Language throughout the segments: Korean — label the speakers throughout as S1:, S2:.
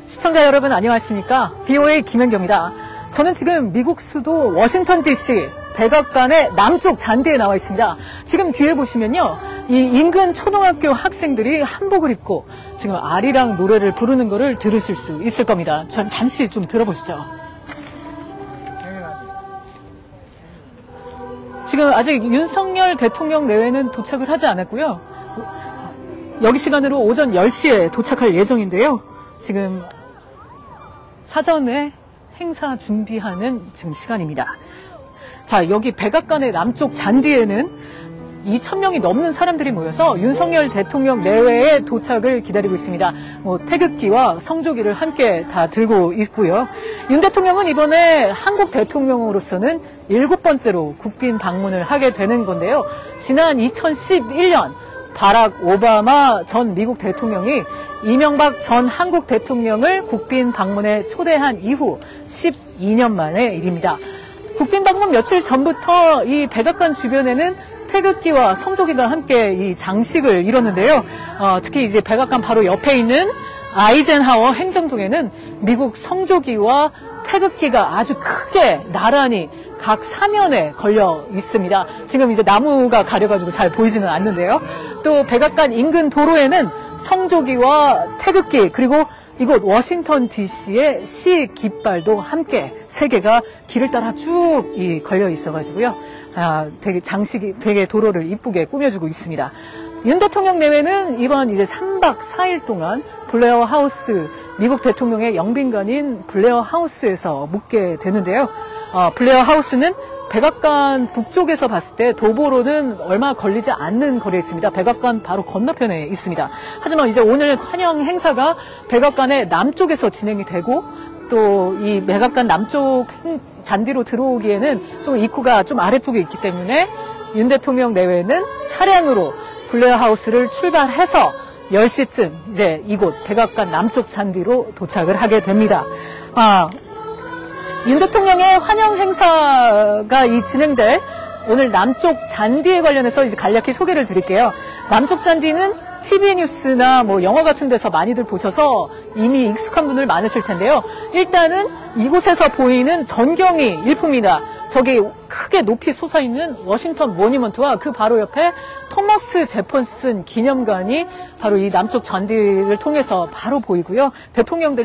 S1: 시청자 여러분 안녕하십니까? VOA 김현경입니다. 저는 지금 미국 수도 워싱턴 DC 백악관의 남쪽 잔디에 나와 있습니다. 지금 뒤에 보시면요, 이 인근 초등학교 학생들이 한복을 입고 지금 아리랑 노래를 부르는 것을 들으실 수 있을 겁니다. 잠시 좀 들어보시죠. 지금 아직 윤석열 대통령 내외는 도착을 하지 않았고요. 여기 시간으로 오전 10시에 도착할 예정인데요. 지금 사전에 행사 준비하는 지금 시간입니다. 자, 여기 백악관의 남쪽 잔디에는 2,000명이 넘는 사람들이 모여서 윤석열 대통령 내외의 도착을 기다리고 있습니다. 태극기와 성조기를 함께 다 들고 있고요. 윤 대통령은 이번에 한국 대통령으로서는 7번째로 국빈 방문을 하게 되는 건데요. 지난 2011년 바락 오바마 전 미국 대통령이 이명박 전 한국 대통령을 국빈 방문에 초대한 이후 12년 만의 일입니다. 국빈 방문 며칠 전부터 이 백악관 주변에는 태극기와 성조기가 함께 이 장식을 이뤘는데요. 특히 이제 백악관 바로 옆에 있는 아이젠하워 행정동에는 미국 성조기와 태극기가 아주 크게 나란히 각 사면에 걸려 있습니다. 지금 이제 나무가 가려가지고 잘 보이지는 않는데요. 또 백악관 인근 도로에는 성조기와 태극기, 그리고 이곳 워싱턴 DC의 시 깃발도 함께 3개가 길을 따라 쭉 걸려 있어가지고요. 되게 장식이, 되게 도로를 이쁘게 꾸며주고 있습니다. 윤 대통령 내외는 이번 이제 3박 4일 동안 블레어 하우스, 미국 대통령의 영빈관인 블레어 하우스에서 묵게 되는데요. 블레어 하우스는 백악관 북쪽에서 봤을 때 도보로는 얼마 걸리지 않는 거리에 있습니다. 백악관 바로 건너편에 있습니다. 하지만 이제 오늘 환영 행사가 백악관의 남쪽에서 진행이 되고, 또 이 백악관 남쪽 잔디로 들어오기에는 좀 입구가 좀 아래쪽에 있기 때문에 윤 대통령 내외는 차량으로 블레어 하우스를 출발해서 10시쯤 이제 이곳 백악관 남쪽 잔디로 도착을 하게 됩니다. 윤 대통령의 환영 행사가 진행될 오늘 남쪽 잔디에 관련해서 이제 간략히 소개를 드릴게요. 남쪽 잔디는 TV 뉴스나 영화 같은 데서 많이들 보셔서 이미 익숙한 분들 많으실 텐데요. 일단은 이곳에서 보이는 전경이 일품이다. 저기 크게 높이 솟아있는 워싱턴 모니먼트와 그 바로 옆에 토머스 제퍼슨 기념관이 바로 이 남쪽 잔디를 통해서 바로 보이고요.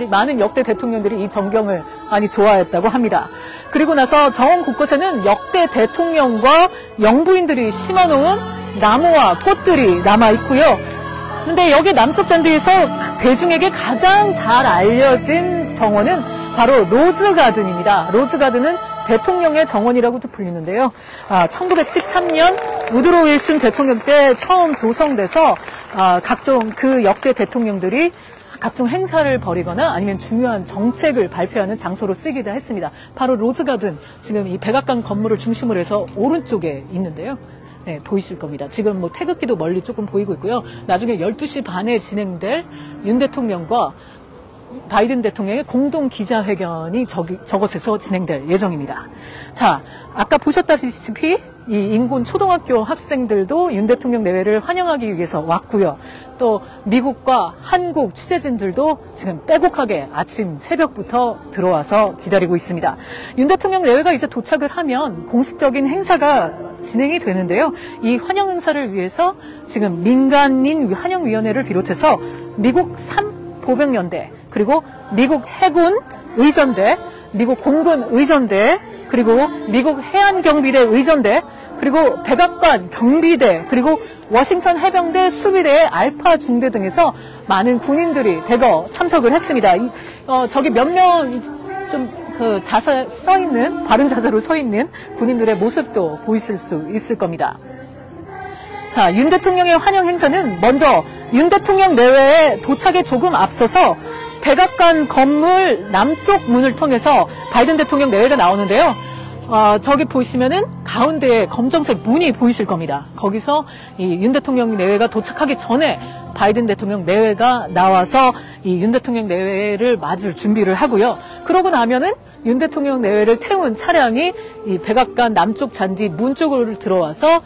S1: 많은 역대 대통령들이 이 전경을 많이 좋아했다고 합니다. 그리고 나서 정원 곳곳에는 역대 대통령과 영부인들이 심어놓은 나무와 꽃들이 남아있고요. 근데 여기 남쪽 잔디에서 대중에게 가장 잘 알려진 정원은 바로 로즈가든입니다. 로즈가든은 대통령의 정원이라고도 불리는데요. 1913년 우드로 윌슨 대통령 때 처음 조성돼서 각종 그 역대 대통령들이 각종 행사를 벌이거나 아니면 중요한 정책을 발표하는 장소로 쓰기도 했습니다. 바로 로즈가든, 지금 이 백악관 건물을 중심으로 해서 오른쪽에 있는데요. 네, 보이실 겁니다. 지금 태극기도 멀리 조금 보이고 있고요. 나중에 12시 반에 진행될 윤 대통령과 바이든 대통령의 공동 기자회견이 저곳에서 진행될 예정입니다. 자, 아까 보셨다시피 이 인근 초등학교 학생들도 윤 대통령 내외를 환영하기 위해서 왔고요. 또 미국과 한국 취재진들도 지금 빼곡하게 아침 새벽부터 들어와서 기다리고 있습니다. 윤 대통령 내외가 이제 도착을 하면 공식적인 행사가 진행이 되는데요. 이 환영 행사를 위해서 지금 민간인 환영위원회를 비롯해서 미국 3보병연대, 그리고 미국 해군 의전대, 미국 공군 의전대, 그리고 미국 해안경비대 의전대, 그리고 백악관 경비대, 그리고 워싱턴 해병대 수비대의 알파 중대 등에서 많은 군인들이 대거 참석을 했습니다. 저기 몇 명 좀 바른 자세로 서 있는 군인들의 모습도 보이실 수 있을 겁니다. 자, 윤 대통령의 환영 행사는 먼저 윤 대통령 내외에 도착에 조금 앞서서 백악관 건물 남쪽 문을 통해서 바이든 대통령 내외가 나오는데요. 저기 보시면은 가운데에 검정색 문이 보이실 겁니다. 거기서 이 윤 대통령 내외가 도착하기 전에 바이든 대통령 내외가 나와서 이 윤 대통령 내외를 맞을 준비를 하고요. 그러고 나면은 윤 대통령 내외를 태운 차량이 이 백악관 남쪽 잔디 문 쪽으로 들어와서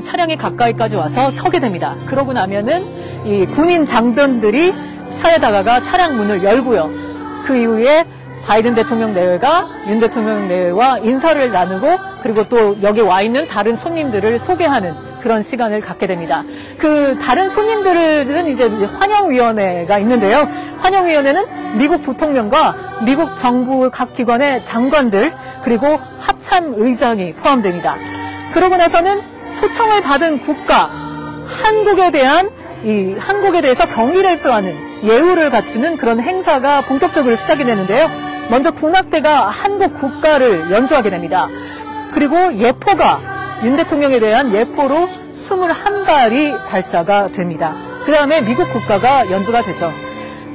S1: 차량이 가까이까지 와서 서게 됩니다. 그러고 나면은 이 군인 장병들이 차에 다가가 차량 문을 열고요. 그 이후에 바이든 대통령 내외가 윤 대통령 내외와 인사를 나누고 그리고 또 여기 와 있는 다른 손님들을 소개하는 그런 시간을 갖게 됩니다. 그 다른 손님들은 이제 환영위원회가 있는데요. 환영위원회는 미국 부통령과 미국 정부 각 기관의 장관들 그리고 합참의장이 포함됩니다. 그러고 나서는 초청을 받은 국가 한국에 대해서 경의를 표하는 예우를 바치는 그런 행사가 본격적으로 시작이 되는데요. 먼저 군악대가 한국 국가를 연주하게 됩니다. 그리고 예포가 윤 대통령에 대한 예포로 21발이 발사가 됩니다. 그 다음에 미국 국가가 연주가 되죠.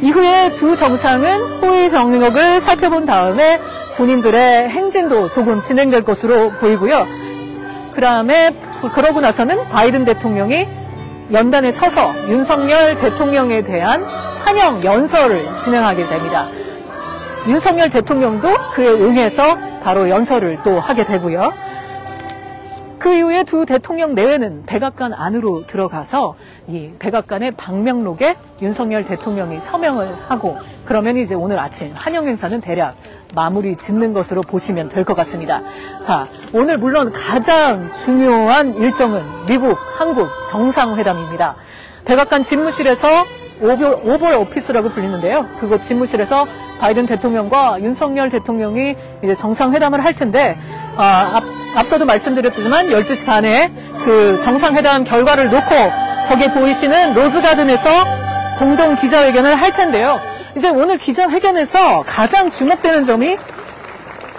S1: 이후에 두 정상은 호위 병력을 살펴본 다음에 군인들의 행진도 조금 진행될 것으로 보이고요. 그러고 나서는 바이든 대통령이 연단에 서서 윤석열 대통령에 대한 환영 연설을 진행하게 됩니다. 윤석열 대통령도 그에 응해서 바로 연설을 또 하게 되고요. 그 이후에 두 대통령 내외는 백악관 안으로 들어가서 이 백악관의 방명록에 윤석열 대통령이 서명을 하고 그러면 이제 오늘 아침 환영 행사는 대략 마무리 짓는 것으로 보시면 될 것 같습니다. 자, 오늘 물론 가장 중요한 일정은 미국, 한국 정상회담입니다. 백악관 집무실에서 오벌 오피스라고 불리는데요. 그곳 집무실에서 바이든 대통령과 윤석열 대통령이 이제 정상회담을 할 텐데, 앞서도 말씀드렸지만 12시 반에 그 정상회담 결과를 놓고 저기 보이시는 로즈가든에서 공동 기자회견을 할 텐데요. 이제 오늘 기자회견에서 가장 주목되는 점이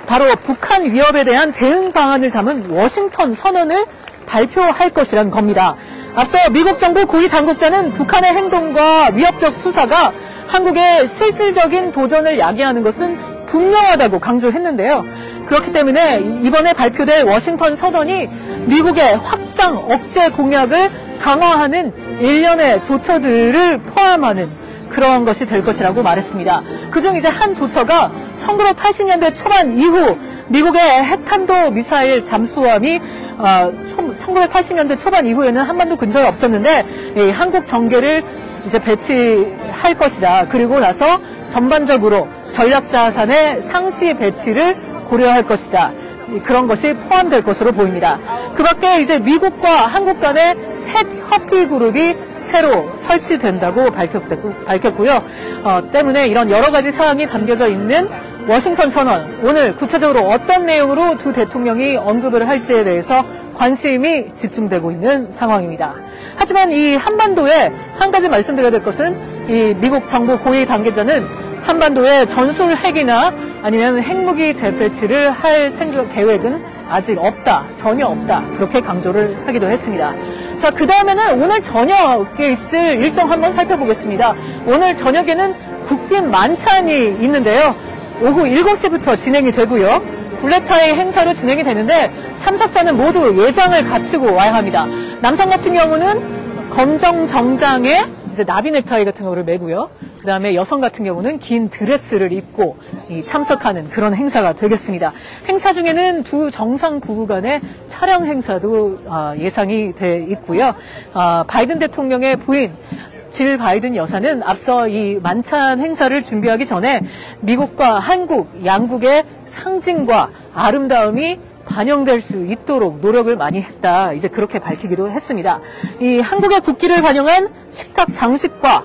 S1: 바로 북한 위협에 대한 대응 방안을 담은 워싱턴 선언을 발표할 것이라는 겁니다. 앞서 미국 정부 고위 당국자는 북한의 행동과 위협적 수사가 한국의 실질적인 도전을 야기하는 것은 분명하다고 강조했는데요. 그렇기 때문에 이번에 발표될 워싱턴 선언이 미국의 확장 억제 공약을 강화하는 일련의 조처들을 포함하는 그런 것이 될 것이라고 말했습니다. 그중 이제 한 조처가 1980년대 초반 이후 미국의 핵탄도 미사일 잠수함이 1980년대 초반 이후에는 한반도 근처에 없었는데 한국 전개를 이제 배치할 것이다. 그리고 나서 전반적으로 전략자산의 상시 배치를 고려할 것이다. 그런 것이 포함될 것으로 보입니다. 그 밖에 이제 미국과 한국 간의 핵 협의 그룹이 새로 설치된다고 밝혔고요. 때문에 이런 여러 가지 사항이 담겨져 있는 워싱턴 선언, 오늘 구체적으로 어떤 내용으로 두 대통령이 언급을 할지에 대해서 관심이 집중되고 있는 상황입니다. 하지만 이 한반도에 한 가지 말씀드려야 될 것은 이 미국 정부 고위 관계자는 한반도에 전술 핵이나 아니면 핵무기 재배치를 할 계획은 아직 없다, 전혀 없다, 그렇게 강조를 하기도 했습니다. 자, 그 다음에는 오늘 저녁에 있을 일정 한번 살펴보겠습니다. 오늘 저녁에는 국빈 만찬이 있는데요. 오후 7시부터 진행이 되고요. 블랙타이 행사로 진행이 되는데 참석자는 모두 예장을 갖추고 와야 합니다. 남성 같은 경우는 검정 정장에 이제 나비 넥타이 같은 거를 매고요. 그 다음에 여성 같은 경우는 긴 드레스를 입고 참석하는 그런 행사가 되겠습니다. 행사 중에는 두 정상 부부 간의 촬영 행사도 예상이 돼 있고요. 바이든 대통령의 부인 질 바이든 여사는 앞서 이 만찬 행사를 준비하기 전에 미국과 한국 양국의 상징과 아름다움이 반영될 수 있도록 노력을 많이 했다. 이제 그렇게 밝히기도 했습니다. 이 한국의 국기를 반영한 식탁 장식과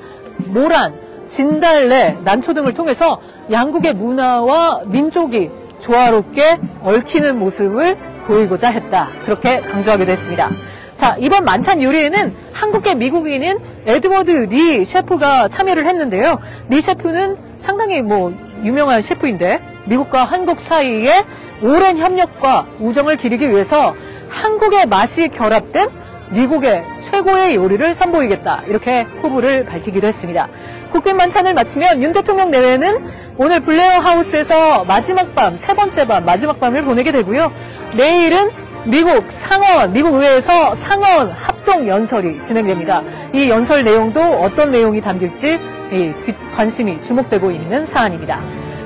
S1: 모란, 진달래, 난초 등을 통해서 양국의 문화와 민족이 조화롭게 얽히는 모습을 보이고자 했다. 그렇게 강조하기도 했습니다. 자, 이번 만찬 요리에는 한국계 미국인인 에드워드 리 셰프가 참여를 했는데요. 리 셰프는 상당히 유명한 셰프인데 미국과 한국 사이에 오랜 협력과 우정을 기리기 위해서 한국의 맛이 결합된 미국의 최고의 요리를 선보이겠다. 이렇게 포부를 밝히기도 했습니다. 국빈 만찬을 마치면 윤 대통령 내외는 오늘 블레어 하우스에서 마지막 밤, 세 번째 밤, 마지막 밤을 보내게 되고요. 내일은 미국 의회에서 상원 합동 연설이 진행됩니다. 이 연설 내용도 어떤 내용이 담길지 관심이 주목되고 있는 사안입니다.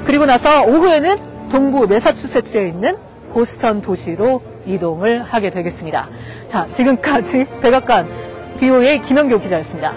S1: 그리고 나서 오후에는 동부 매사추세츠에 있는 보스턴 도시로 이동을 하게 되겠습니다. 자, 지금까지 백악관 BOA 김영교 기자였습니다.